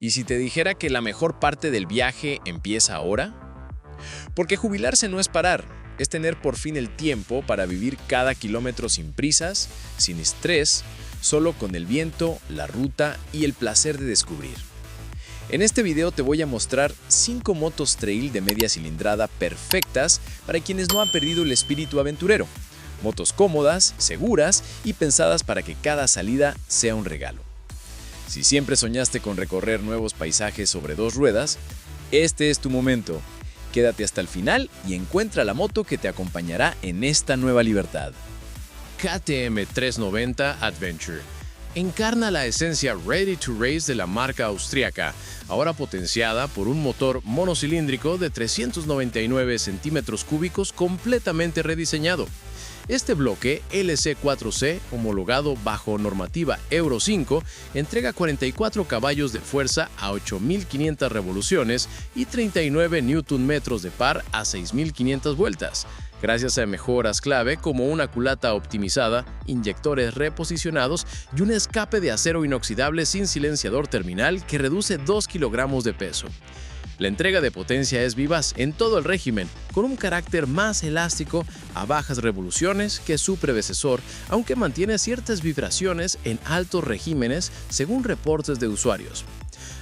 ¿Y si te dijera que la mejor parte del viaje empieza ahora? Porque jubilarse no es parar, es tener por fin el tiempo para vivir cada kilómetro sin prisas, sin estrés, solo con el viento, la ruta y el placer de descubrir. En este video te voy a mostrar 5 motos trail de media cilindrada perfectas para quienes no han perdido el espíritu aventurero. Motos cómodas, seguras y pensadas para que cada salida sea un regalo. Si siempre soñaste con recorrer nuevos paisajes sobre dos ruedas, este es tu momento. Quédate hasta el final y encuentra la moto que te acompañará en esta nueva libertad. KTM 390 Adventure encarna la esencia Ready to Race de la marca austríaca, ahora potenciada por un motor monocilíndrico de 399 centímetros cúbicos completamente rediseñado. Este bloque LC4C, homologado bajo normativa Euro 5, entrega 44 caballos de fuerza a 8.500 revoluciones y 39 Nm de par a 6.500 vueltas, gracias a mejoras clave como una culata optimizada, inyectores reposicionados y un escape de acero inoxidable sin silenciador terminal que reduce 2 kilogramos de peso. La entrega de potencia es vivaz en todo el régimen, con un carácter más elástico a bajas revoluciones que su predecesor, aunque mantiene ciertas vibraciones en altos regímenes según reportes de usuarios.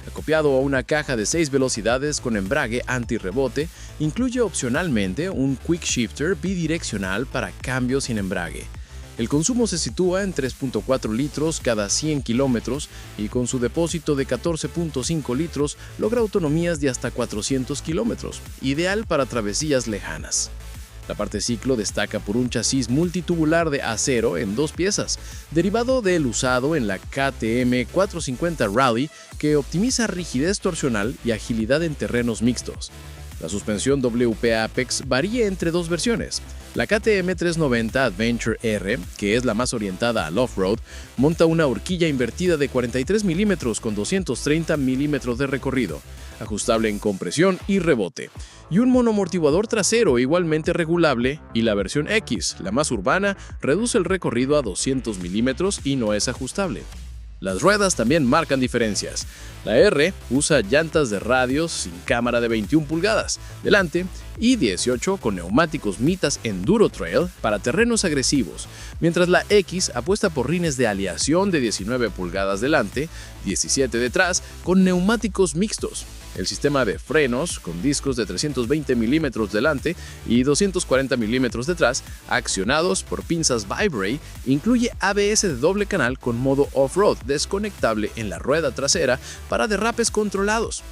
Acopiado a una caja de 6 velocidades con embrague antirrebote, incluye opcionalmente un quick shifter bidireccional para cambios sin embrague. El consumo se sitúa en 3.4 litros cada 100 kilómetros y con su depósito de 14.5 litros logra autonomías de hasta 400 kilómetros, ideal para travesías lejanas. La parte ciclo destaca por un chasis multitubular de acero en 2 piezas, derivado del usado en la KTM 450 Rally, que optimiza rigidez torsional y agilidad en terrenos mixtos. La suspensión WP Apex varía entre 2 versiones. La KTM 390 Adventure R, que es la más orientada al off-road, monta una horquilla invertida de 43 mm con 230 mm de recorrido, ajustable en compresión y rebote, y un monoamortiguador trasero igualmente regulable, y la versión X, la más urbana, reduce el recorrido a 200 mm y no es ajustable. Las ruedas también marcan diferencias. La R usa llantas de radios sin cámara de 21 pulgadas delante y 18 con neumáticos Mitas Enduro Trail para terrenos agresivos, mientras la X apuesta por rines de aleación de 19 pulgadas delante, 17 detrás, con neumáticos mixtos. El sistema de frenos, con discos de 320 mm delante y 240 mm detrás, accionados por pinzas Vibray, incluye ABS de doble canal con modo off-road desconectable en la rueda trasera para derrapes controlados.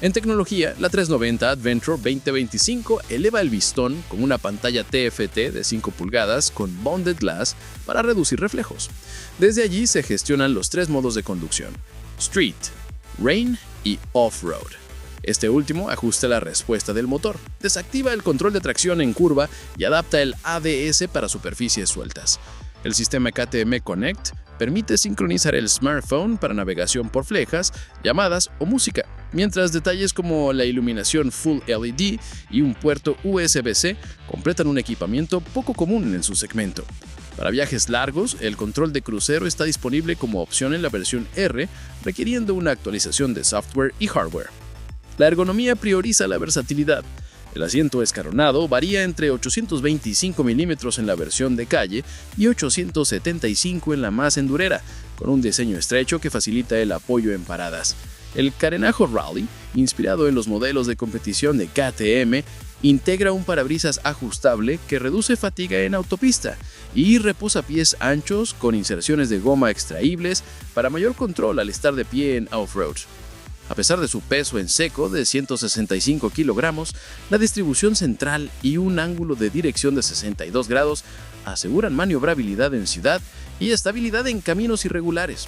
En tecnología, la 390 Adventure 2025 eleva el pistón con una pantalla TFT de 5 pulgadas con Bonded Glass para reducir reflejos. Desde allí se gestionan los 3 modos de conducción: Street, Rain y Off-Road. Este último ajusta la respuesta del motor, desactiva el control de tracción en curva y adapta el ABS para superficies sueltas. El sistema KTM Connect permite sincronizar el smartphone para navegación por flejas, llamadas o música, mientras detalles como la iluminación Full LED y un puerto USB-C completan un equipamiento poco común en su segmento. Para viajes largos, el control de crucero está disponible como opción en la versión R, requiriendo una actualización de software y hardware. La ergonomía prioriza la versatilidad. El asiento escalonado varía entre 825 mm en la versión de calle y 875 en la más endurera, con un diseño estrecho que facilita el apoyo en paradas. El carenajo Rally, inspirado en los modelos de competición de KTM, integra un parabrisas ajustable que reduce fatiga en autopista y reposapiés anchos con inserciones de goma extraíbles para mayor control al estar de pie en off-road. A pesar de su peso en seco de 165 kilogramos, la distribución central y un ángulo de dirección de 62 grados aseguran maniobrabilidad en ciudad y estabilidad en caminos irregulares.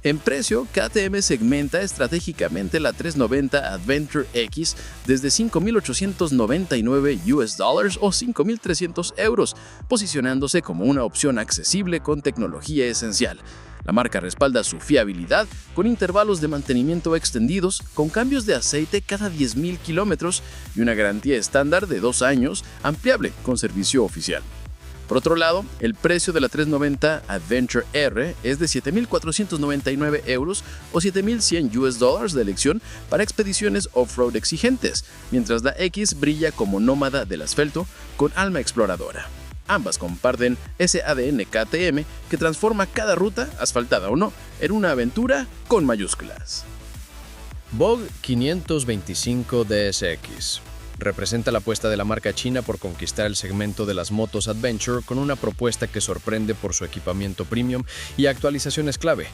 En precio, KTM segmenta estratégicamente la 390 Adventure X desde $5.899 o 5.300 euros, posicionándose como una opción accesible con tecnología esencial. La marca respalda su fiabilidad con intervalos de mantenimiento extendidos, con cambios de aceite cada 10.000 kilómetros y una garantía estándar de 2 años, ampliable con servicio oficial. Por otro lado, el precio de la 390 Adventure R es de 7.499 euros o 7.100 US$ de elección para expediciones off-road exigentes, mientras la X brilla como nómada del asfalto con alma exploradora. Ambas comparten ese ADN KTM que transforma cada ruta, asfaltada o no, en una aventura con mayúsculas. Vogue 525 DSX representa la apuesta de la marca china por conquistar el segmento de las motos Adventure con una propuesta que sorprende por su equipamiento premium y actualizaciones clave.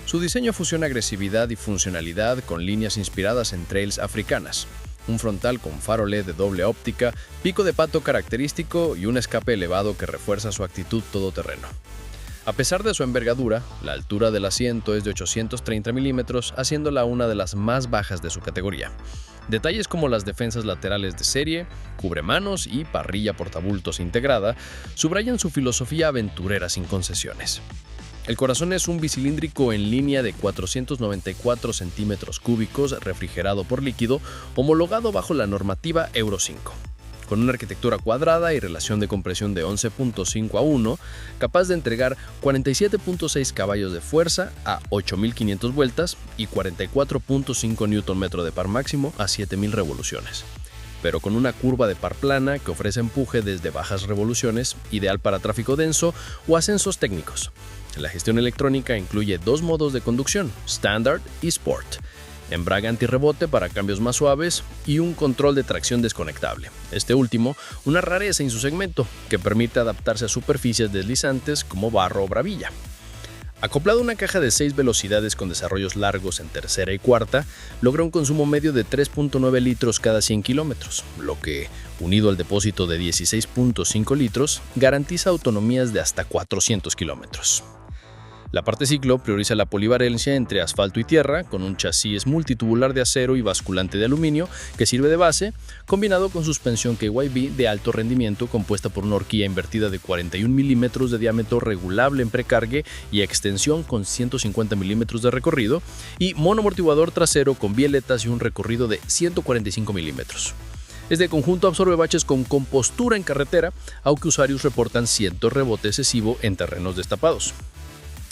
Su diseño fusiona agresividad y funcionalidad con líneas inspiradas en trails africanas, un frontal con faro LED de doble óptica, pico de pato característico y un escape elevado que refuerza su actitud todoterreno. A pesar de su envergadura, la altura del asiento es de 830 milímetros, haciéndola una de las más bajas de su categoría. Detalles como las defensas laterales de serie, cubremanos y parrilla portabultos integrada subrayan su filosofía aventurera sin concesiones. El corazón es un bicilíndrico en línea de 494 centímetros cúbicos refrigerado por líquido, homologado bajo la normativa Euro 5. Con una arquitectura cuadrada y relación de compresión de 11.5 a 1, capaz de entregar 47.6 caballos de fuerza a 8.500 vueltas y 44.5 Nm de par máximo a 7.000 revoluciones. Pero con una curva de par plana que ofrece empuje desde bajas revoluciones, ideal para tráfico denso o ascensos técnicos. La gestión electrónica incluye dos modos de conducción, Standard y Sport, embrague antirrebote para cambios más suaves y un control de tracción desconectable. Este último, una rareza en su segmento, que permite adaptarse a superficies deslizantes como barro o bravilla. Acoplado a una caja de 6 velocidades con desarrollos largos en tercera y cuarta, logra un consumo medio de 3.9 litros cada 100 kilómetros, lo que, unido al depósito de 16.5 litros, garantiza autonomías de hasta 400 kilómetros. La parte ciclo prioriza la polivalencia entre asfalto y tierra, con un chasis multitubular de acero y basculante de aluminio que sirve de base, combinado con suspensión KYB de alto rendimiento compuesta por una horquilla invertida de 41 milímetros de diámetro regulable en precargue y extensión con 150 milímetros de recorrido, y monoamortiguador trasero con bieletas y un recorrido de 145 milímetros. Este conjunto absorbe baches con compostura en carretera, aunque usuarios reportan cierto rebote excesivo en terrenos destapados.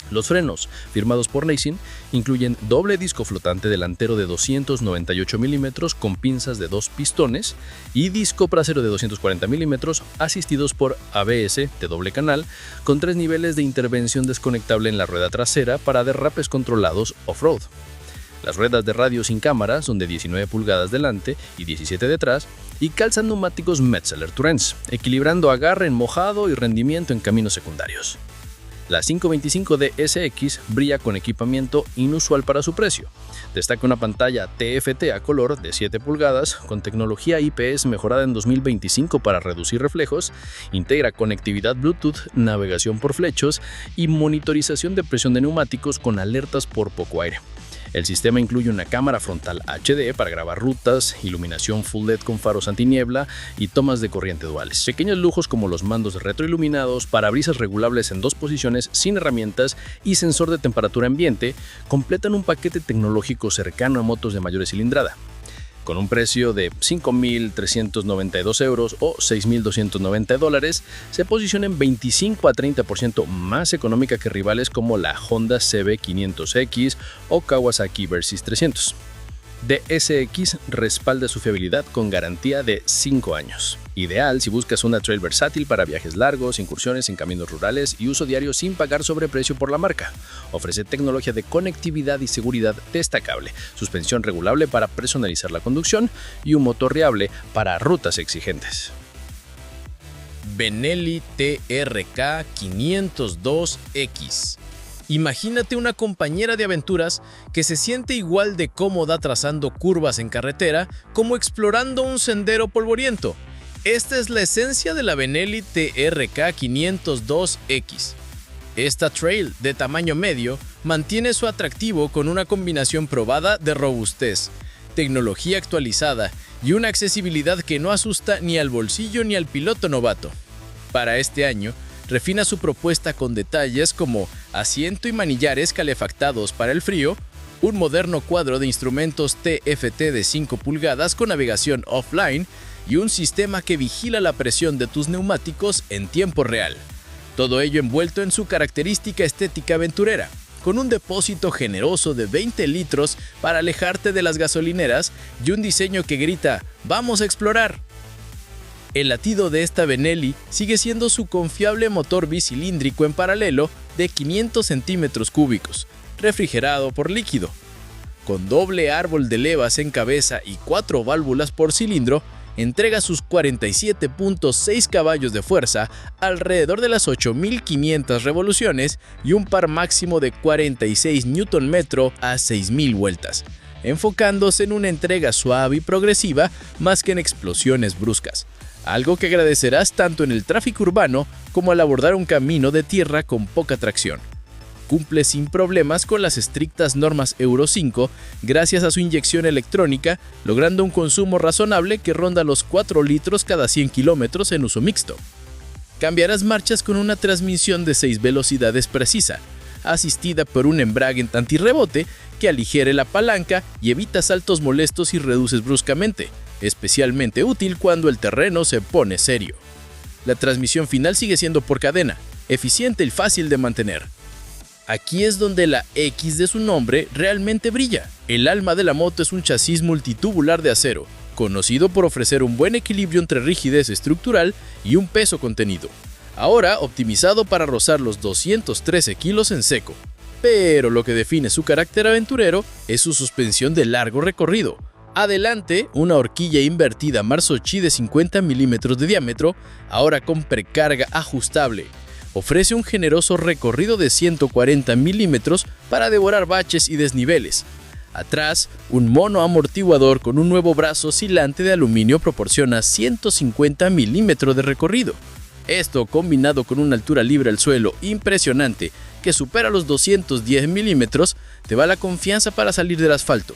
Los frenos, firmados por Neissin, incluyen doble disco flotante delantero de 298 milímetros con pinzas de 2 pistones y disco trasero de 240 milímetros asistidos por ABS de doble canal con 3 niveles de intervención desconectable en la rueda trasera para derrapes controlados off-road. Las ruedas de radio sin cámara son de 19 pulgadas delante y 17 detrás y calzan neumáticos Metzeler Tourens, equilibrando agarre en mojado y rendimiento en caminos secundarios. La 525 DSX brilla con equipamiento inusual para su precio. Destaca una pantalla TFT a color de 7 pulgadas con tecnología IPS mejorada en 2025 para reducir reflejos, integra conectividad Bluetooth, navegación por flechos y monitorización de presión de neumáticos con alertas por poco aire. El sistema incluye una cámara frontal HD para grabar rutas, iluminación full LED con faros antiniebla y tomas de corriente duales. Pequeños lujos como los mandos retroiluminados, parabrisas regulables en 2 posiciones sin herramientas y sensor de temperatura ambiente completan un paquete tecnológico cercano a motos de mayor cilindrada. Con un precio de 5.392 euros o $6.290, se posiciona en 25 a 30% más económica que rivales como la Honda CB500X o Kawasaki Versys 300. DSX respalda su fiabilidad con garantía de 5 años. Ideal si buscas una trail versátil para viajes largos, incursiones en caminos rurales y uso diario sin pagar sobreprecio por la marca. Ofrece tecnología de conectividad y seguridad destacable, suspensión regulable para personalizar la conducción y un motor riable para rutas exigentes. Benelli TRK 502X. Imagínate una compañera de aventuras que se siente igual de cómoda trazando curvas en carretera como explorando un sendero polvoriento. Esta es la esencia de la Benelli TRK 502X. Esta trail de tamaño medio mantiene su atractivo con una combinación probada de robustez, tecnología actualizada y una accesibilidad que no asusta ni al bolsillo ni al piloto novato. Para este año, refina su propuesta con detalles como asiento y manillares calefactados para el frío, un moderno cuadro de instrumentos TFT de 5 pulgadas con navegación offline y un sistema que vigila la presión de tus neumáticos en tiempo real. Todo ello envuelto en su característica estética aventurera, con un depósito generoso de 20 litros para alejarte de las gasolineras y un diseño que grita ¡vamos a explorar! El latido de esta Benelli sigue siendo su confiable motor bicilíndrico en paralelo de 500 centímetros cúbicos, refrigerado por líquido. Con doble árbol de levas en cabeza y 4 válvulas por cilindro, entrega sus 47.6 caballos de fuerza, alrededor de las 8.500 revoluciones y un par máximo de 46 Nm a 6.000 vueltas, enfocándose en una entrega suave y progresiva más que en explosiones bruscas, algo que agradecerás tanto en el tráfico urbano como al abordar un camino de tierra con poca tracción. Cumple sin problemas con las estrictas normas Euro 5 gracias a su inyección electrónica, logrando un consumo razonable que ronda los 4 litros cada 100 kilómetros en uso mixto. Cambiarás marchas con una transmisión de 6 velocidades precisa, asistida por un embrague antirrebote que aligere la palanca y evita saltos molestos y reduces bruscamente, especialmente útil cuando el terreno se pone serio. La transmisión final sigue siendo por cadena, eficiente y fácil de mantener. Aquí es donde la X de su nombre realmente brilla. El alma de la moto es un chasis multitubular de acero, conocido por ofrecer un buen equilibrio entre rigidez estructural y un peso contenido. Ahora optimizado para rozar los 213 kilos en seco. Pero lo que define su carácter aventurero es su suspensión de largo recorrido. Adelante, una horquilla invertida Marzochi de 50 milímetros de diámetro, ahora con precarga ajustable. Ofrece un generoso recorrido de 140 milímetros para devorar baches y desniveles. Atrás, un mono amortiguador con un nuevo brazo oscilante de aluminio proporciona 150 milímetros de recorrido. Esto, combinado con una altura libre al suelo impresionante que supera los 210 milímetros, te da la confianza para salir del asfalto.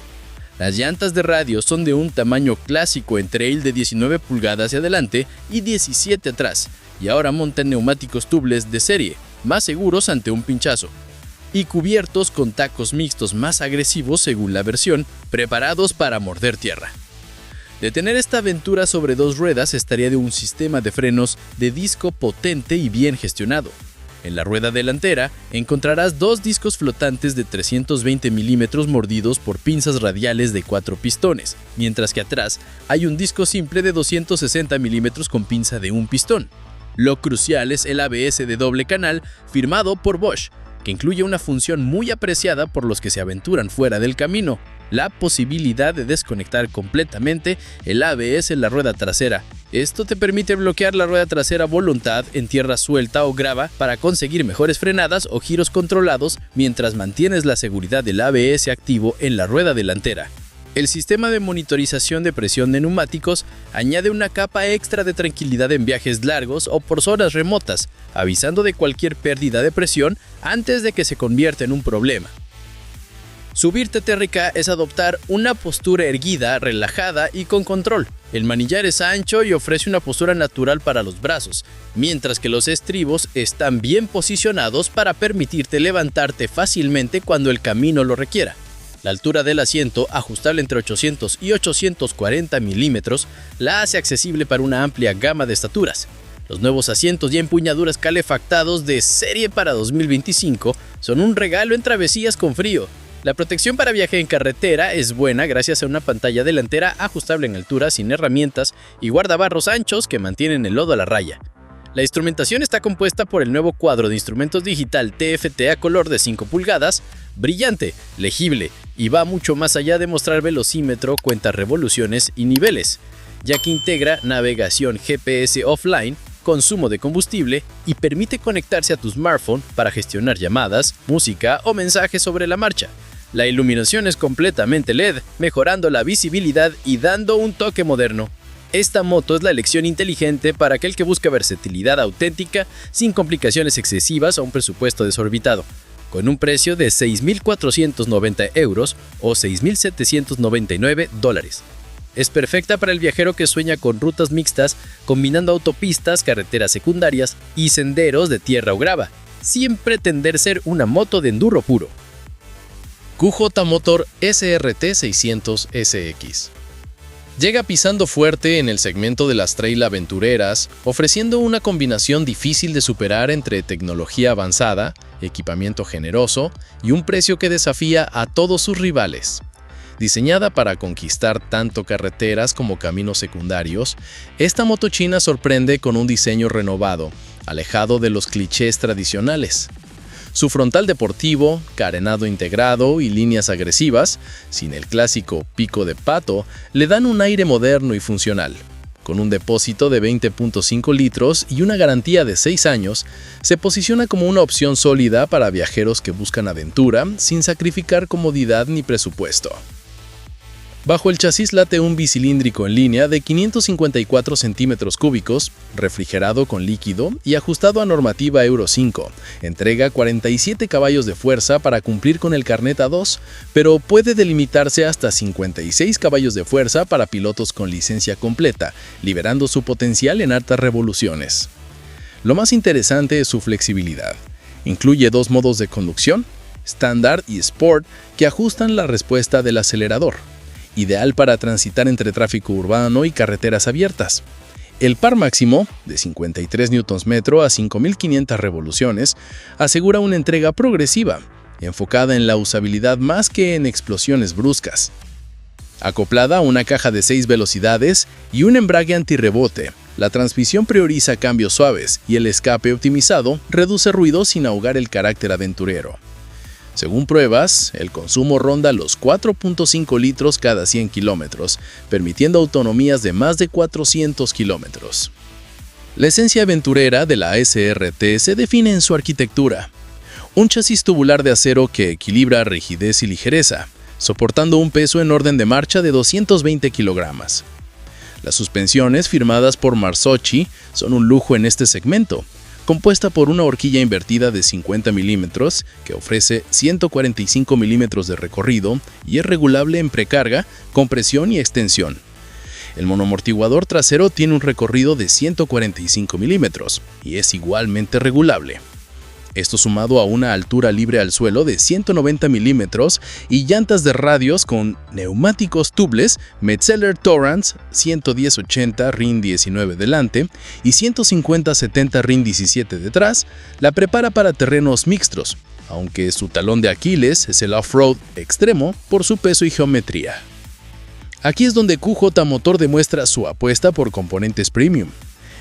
Las llantas de radio son de un tamaño clásico en trail de 19 pulgadas hacia adelante y 17 atrás, y ahora montan neumáticos tubeless de serie, más seguros ante un pinchazo, y cubiertos con tacos mixtos más agresivos según la versión, preparados para morder tierra. Detener esta aventura sobre 2 ruedas estaría de un sistema de frenos de disco potente y bien gestionado. En la rueda delantera encontrarás 2 discos flotantes de 320 milímetros mordidos por pinzas radiales de 4 pistones, mientras que atrás hay un disco simple de 260 milímetros con pinza de 1 pistón. Lo crucial es el ABS de doble canal firmado por Bosch, que incluye una función muy apreciada por los que se aventuran fuera del camino: la posibilidad de desconectar completamente el ABS en la rueda trasera. Esto te permite bloquear la rueda trasera a voluntad en tierra suelta o grava para conseguir mejores frenadas o giros controlados mientras mantienes la seguridad del ABS activo en la rueda delantera. El sistema de monitorización de presión de neumáticos añade una capa extra de tranquilidad en viajes largos o por zonas remotas, avisando de cualquier pérdida de presión antes de que se convierta en un problema. Subir TTRK es adoptar una postura erguida, relajada y con control. El manillar es ancho y ofrece una postura natural para los brazos, mientras que los estribos están bien posicionados para permitirte levantarte fácilmente cuando el camino lo requiera. La altura del asiento, ajustable entre 800 y 840 milímetros, la hace accesible para una amplia gama de estaturas. Los nuevos asientos y empuñaduras calefactados de serie para 2025 son un regalo en travesías con frío. La protección para viaje en carretera es buena gracias a una pantalla delantera ajustable en altura sin herramientas y guardabarros anchos que mantienen el lodo a la raya. La instrumentación está compuesta por el nuevo cuadro de instrumentos digital TFT a color de 5 pulgadas, brillante, legible y va mucho más allá de mostrar velocímetro, cuenta revoluciones y niveles, ya que integra navegación GPS offline, consumo de combustible y permite conectarse a tu smartphone para gestionar llamadas, música o mensajes sobre la marcha. La iluminación es completamente LED, mejorando la visibilidad y dando un toque moderno. Esta moto es la elección inteligente para aquel que busca versatilidad auténtica, sin complicaciones excesivas o un presupuesto desorbitado. Con un precio de 6.490 euros o 6.799 dólares. Es perfecta para el viajero que sueña con rutas mixtas, combinando autopistas, carreteras secundarias y senderos de tierra o grava, sin pretender ser una moto de enduro puro. QJ Motor SRT 600 SX. Llega pisando fuerte en el segmento de las trail aventureras, ofreciendo una combinación difícil de superar entre tecnología avanzada, equipamiento generoso y un precio que desafía a todos sus rivales. Diseñada para conquistar tanto carreteras como caminos secundarios, esta moto china sorprende con un diseño renovado, alejado de los clichés tradicionales. Su frontal deportivo, carenado integrado y líneas agresivas, sin el clásico pico de pato, le dan un aire moderno y funcional. Con un depósito de 20.5 litros y una garantía de 6 años, se posiciona como una opción sólida para viajeros que buscan aventura sin sacrificar comodidad ni presupuesto. Bajo el chasis late un bicilíndrico en línea de 554 centímetros cúbicos, refrigerado con líquido y ajustado a normativa Euro 5. Entrega 47 caballos de fuerza para cumplir con el carnet A2, pero puede delimitarse hasta 56 caballos de fuerza para pilotos con licencia completa, liberando su potencial en altas revoluciones. Lo más interesante es su flexibilidad. Incluye 2 modos de conducción, Standard y Sport, que ajustan la respuesta del acelerador. Ideal para transitar entre tráfico urbano y carreteras abiertas. El par máximo, de 53 Nm a 5.500 revoluciones, asegura una entrega progresiva, enfocada en la usabilidad más que en explosiones bruscas. Acoplada a una caja de 6 velocidades y un embrague antirrebote, la transmisión prioriza cambios suaves y el escape optimizado reduce ruido sin ahogar el carácter aventurero. Según pruebas, el consumo ronda los 4.5 litros cada 100 kilómetros, permitiendo autonomías de más de 400 kilómetros. La esencia aventurera de la SRT se define en su arquitectura. Un chasis tubular de acero que equilibra rigidez y ligereza, soportando un peso en orden de marcha de 220 kilogramos. Las suspensiones firmadas por Marzocchi son un lujo en este segmento, compuesta por una horquilla invertida de 50 milímetros que ofrece 145 milímetros de recorrido y es regulable en precarga, compresión y extensión. El monoamortiguador trasero tiene un recorrido de 145 milímetros y es igualmente regulable. Esto sumado a una altura libre al suelo de 190 milímetros y llantas de radios con neumáticos tubeless Metzeler Torrance 110/80 RIN 19 delante y 150/70 RIN 17 detrás, la prepara para terrenos mixtos, aunque su talón de Aquiles es el off-road extremo por su peso y geometría. Aquí es donde QJ Motor demuestra su apuesta por componentes premium.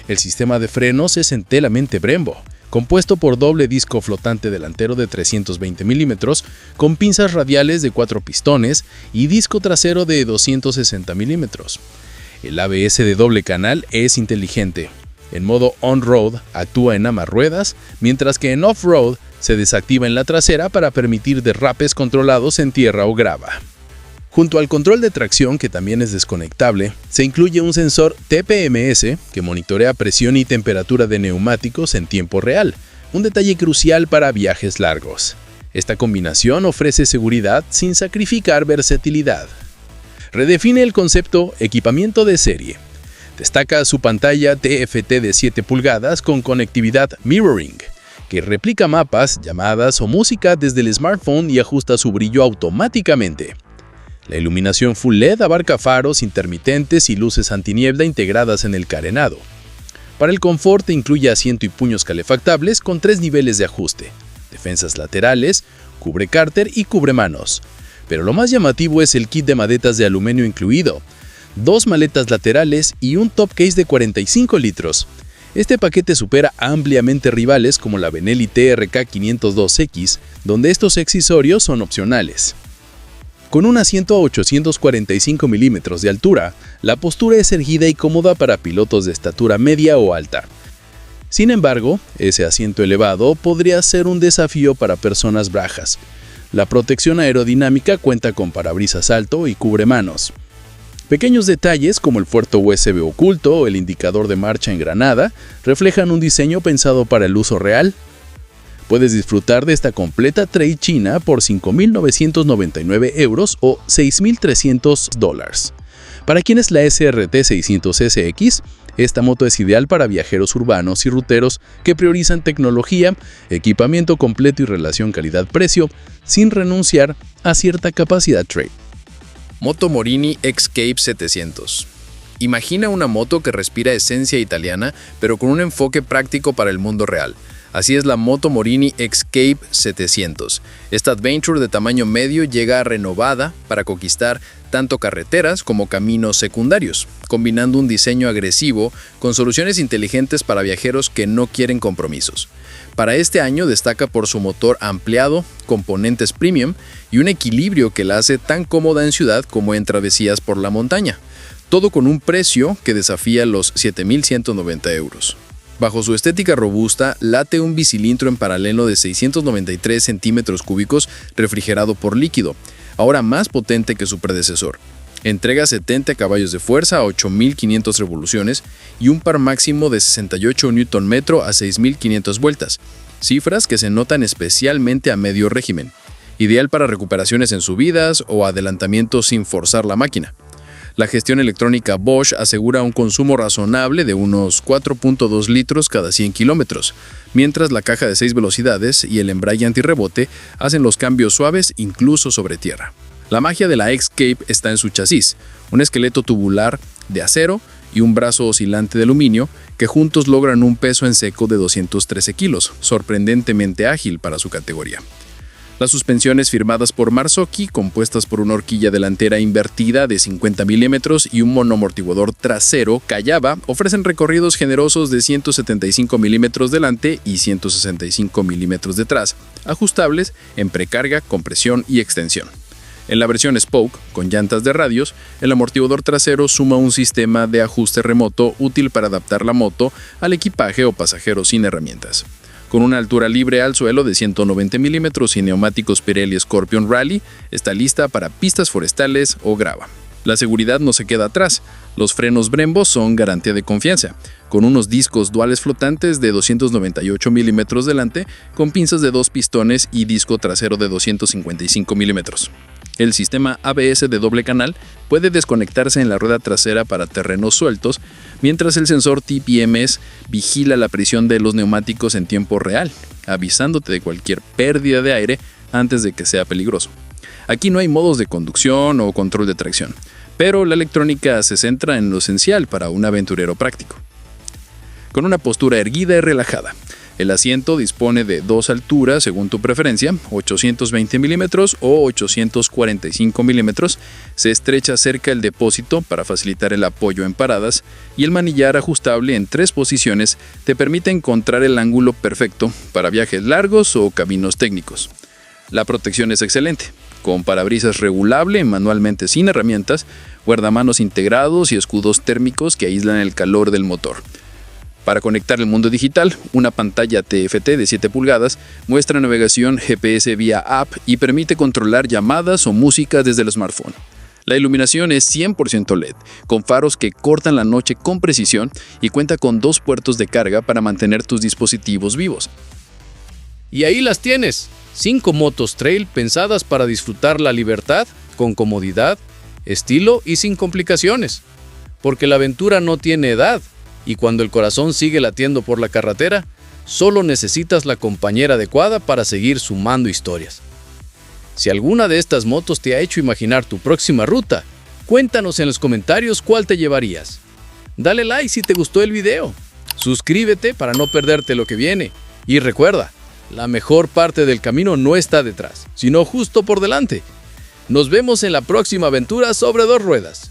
El sistema de frenos es enteramente Brembo, compuesto por doble disco flotante delantero de 320 milímetros, con pinzas radiales de 4 pistones y disco trasero de 260 milímetros. El ABS de doble canal es inteligente. En modo on-road actúa en ambas ruedas, mientras que en off-road se desactiva en la trasera para permitir derrapes controlados en tierra o grava. Junto al control de tracción, que también es desconectable, se incluye un sensor TPMS que monitorea presión y temperatura de neumáticos en tiempo real, un detalle crucial para viajes largos. Esta combinación ofrece seguridad sin sacrificar versatilidad. Redefine el concepto equipamiento de serie. Destaca su pantalla TFT de 7 pulgadas con conectividad mirroring, que replica mapas, llamadas o música desde el smartphone y ajusta su brillo automáticamente. La iluminación Full LED abarca faros intermitentes y luces antiniebla integradas en el carenado. Para el confort incluye asiento y puños calefactables con 3 niveles de ajuste, defensas laterales, cubrecárter y cubremanos. Pero lo más llamativo es el kit de maletas de aluminio incluido, 2 maletas laterales y un top case de 45 litros. Este paquete supera ampliamente rivales como la Benelli TRK 502X, donde estos accesorios son opcionales. Con un asiento a 845 milímetros de altura, la postura es erguida y cómoda para pilotos de estatura media o alta. Sin embargo, ese asiento elevado podría ser un desafío para personas bajas. La protección aerodinámica cuenta con parabrisas alto y cubremanos. Pequeños detalles como el puerto USB oculto o el indicador de marcha en granada reflejan un diseño pensado para el uso real. Puedes disfrutar de esta completa trail china por 5.999 euros o $6.300. Para quienes la SRT 600 SX, esta moto es ideal para viajeros urbanos y ruteros que priorizan tecnología, equipamiento completo y relación calidad-precio, sin renunciar a cierta capacidad trail. Moto Morini X-Cape 700. Imagina una moto que respira esencia italiana, pero con un enfoque práctico para el mundo real. Así es la Moto Morini X-Cape 700. Esta Adventure de tamaño medio llega renovada para conquistar tanto carreteras como caminos secundarios, combinando un diseño agresivo con soluciones inteligentes para viajeros que no quieren compromisos. Para este año destaca por su motor ampliado, componentes premium y un equilibrio que la hace tan cómoda en ciudad como en travesías por la montaña. Todo con un precio que desafía los 7.190 euros. Bajo su estética robusta, late un bicilindro en paralelo de 693 centímetros cúbicos refrigerado por líquido, ahora más potente que su predecesor. Entrega 70 caballos de fuerza a 8.500 revoluciones y un par máximo de 68 Nm a 6.500 vueltas, cifras que se notan especialmente a medio régimen, ideal para recuperaciones en subidas o adelantamientos sin forzar la máquina. La gestión electrónica Bosch asegura un consumo razonable de unos 4.2 litros cada 100 kilómetros, mientras la caja de 6 velocidades y el embrague antirrebote hacen los cambios suaves incluso sobre tierra. La magia de la X-Cape está en su chasis, un esqueleto tubular de acero y un brazo oscilante de aluminio que juntos logran un peso en seco de 213 kilos, sorprendentemente ágil para su categoría. Las suspensiones firmadas por Marzocchi, compuestas por una horquilla delantera invertida de 50 milímetros y un monoamortiguador trasero Callaba, ofrecen recorridos generosos de 175 milímetros delante y 165 milímetros detrás, ajustables en precarga, compresión y extensión. En la versión Spoke, con llantas de radios, el amortiguador trasero suma un sistema de ajuste remoto útil para adaptar la moto al equipaje o pasajero sin herramientas. Con una altura libre al suelo de 190 milímetros y neumáticos Pirelli Scorpion Rally, está lista para pistas forestales o grava. La seguridad no se queda atrás. Los frenos Brembo son garantía de confianza, con unos discos duales flotantes de 298 milímetros delante, con pinzas de 2 pistones y disco trasero de 255 milímetros. El sistema ABS de doble canal puede desconectarse en la rueda trasera para terrenos sueltos, mientras el sensor TPMS vigila la presión de los neumáticos en tiempo real, avisándote de cualquier pérdida de aire antes de que sea peligroso. Aquí no hay modos de conducción o control de tracción, pero la electrónica se centra en lo esencial para un aventurero práctico. Con una postura erguida y relajada, el asiento dispone de 2 alturas según tu preferencia, 820 milímetros o 845 milímetros, se estrecha cerca el depósito para facilitar el apoyo en paradas y el manillar ajustable en 3 posiciones te permite encontrar el ángulo perfecto para viajes largos o caminos técnicos. La protección es excelente, con parabrisas regulable manualmente sin herramientas, guardamanos integrados y escudos térmicos que aíslan el calor del motor. Para conectar el mundo digital, una pantalla TFT de 7 pulgadas muestra navegación GPS vía app y permite controlar llamadas o música desde el smartphone. La iluminación es 100% LED, con faros que cortan la noche con precisión y cuenta con 2 puertos de carga para mantener tus dispositivos vivos. Y ahí las tienes, 5 motos trail pensadas para disfrutar la libertad, con comodidad, estilo y sin complicaciones. Porque la aventura no tiene edad. Y cuando el corazón sigue latiendo por la carretera, solo necesitas la compañera adecuada para seguir sumando historias. Si alguna de estas motos te ha hecho imaginar tu próxima ruta, cuéntanos en los comentarios cuál te llevarías. Dale like si te gustó el video, suscríbete para no perderte lo que viene y recuerda, la mejor parte del camino no está detrás, sino justo por delante. Nos vemos en la próxima aventura sobre 2 ruedas.